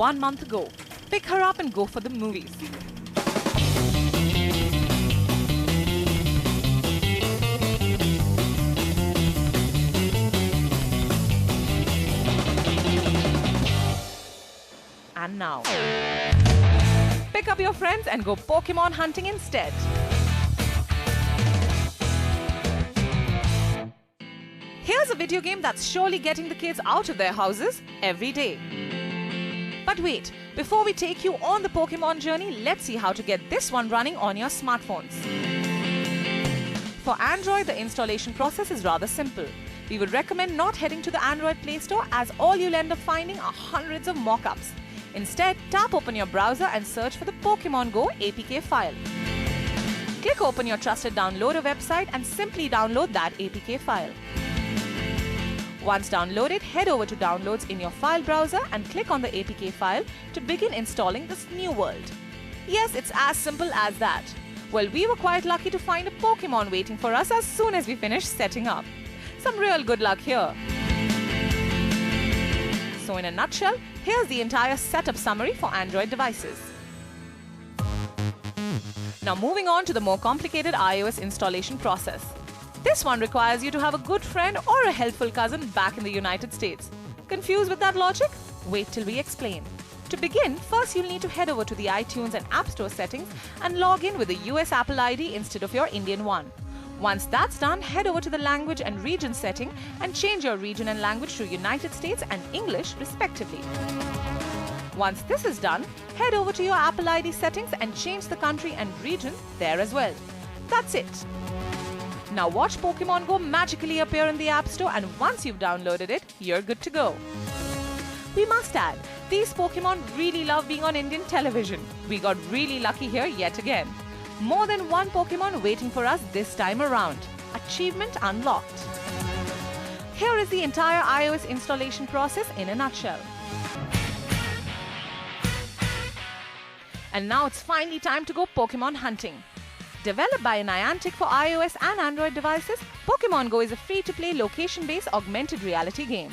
1 month ago. Pick her up and go for the movies. And now, pick up your friends and go Pokemon hunting instead. Here's a video game that's surely getting the kids out of their houses every day. But wait, before we take you on the Pokemon journey, let's see how to get this one running on your smartphones. For Android, the installation process is rather simple. We would recommend not heading to the Android Play Store, as all you'll end up finding are hundreds of mock-ups. Instead, tap open your browser and search for the Pokemon Go APK file. Click open your trusted downloader website and simply download that APK file. Once downloaded, head over to Downloads in your file browser and click on the APK file to begin installing this new world. Yes, it's as simple as that. Well, we were quite lucky to find a Pokemon waiting for us as soon as we finished setting up. Some real good luck here. So in a nutshell, here's the entire setup summary for Android devices. Now moving on to the more complicated iOS installation process. This one requires you to have a good friend or a helpful cousin back in the United States. Confused with that logic? Wait till we explain. To begin, first you'll need to head over to the iTunes and App Store settings and log in with a US Apple ID instead of your Indian one. Once that's done, head over to the language and region setting and change your region and language to United States and English respectively. Once this is done, head over to your Apple ID settings and change the country and region there as well. That's it. Now watch Pokemon Go magically appear in the App Store, and once you've downloaded it, you're good to go. We must add, these Pokemon really love being on Indian television. We got really lucky here yet again. More than one Pokemon waiting for us this time around. Achievement unlocked. Here is the entire iOS installation process in a nutshell. And now it's finally time to go Pokemon hunting. Developed by Niantic for iOS and Android devices, Pokemon Go is a free-to-play location-based augmented reality game.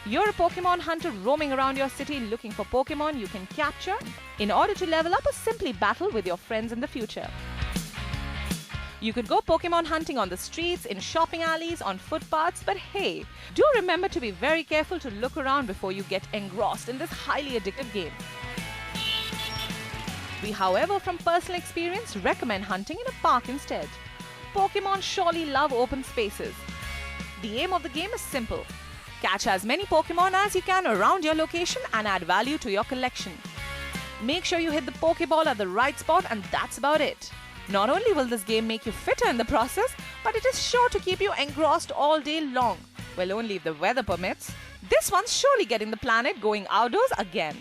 You're a Pokemon hunter roaming around your city looking for Pokemon you can capture in order to level up or simply battle with your friends in the future. You could go Pokemon hunting on the streets, in shopping alleys, on footpaths, but hey, do remember to be very careful to look around before you get engrossed in this highly addictive game. We, however, from personal experience, recommend hunting in a park instead. Pokemon surely love open spaces. The aim of the game is simple. Catch as many Pokemon as you can around your location and add value to your collection. Make sure you hit the Pokeball at the right spot, and that's about it. Not only will this game make you fitter in the process, but it is sure to keep you engrossed all day long. Well, only if the weather permits. This one's surely getting the planet going outdoors again.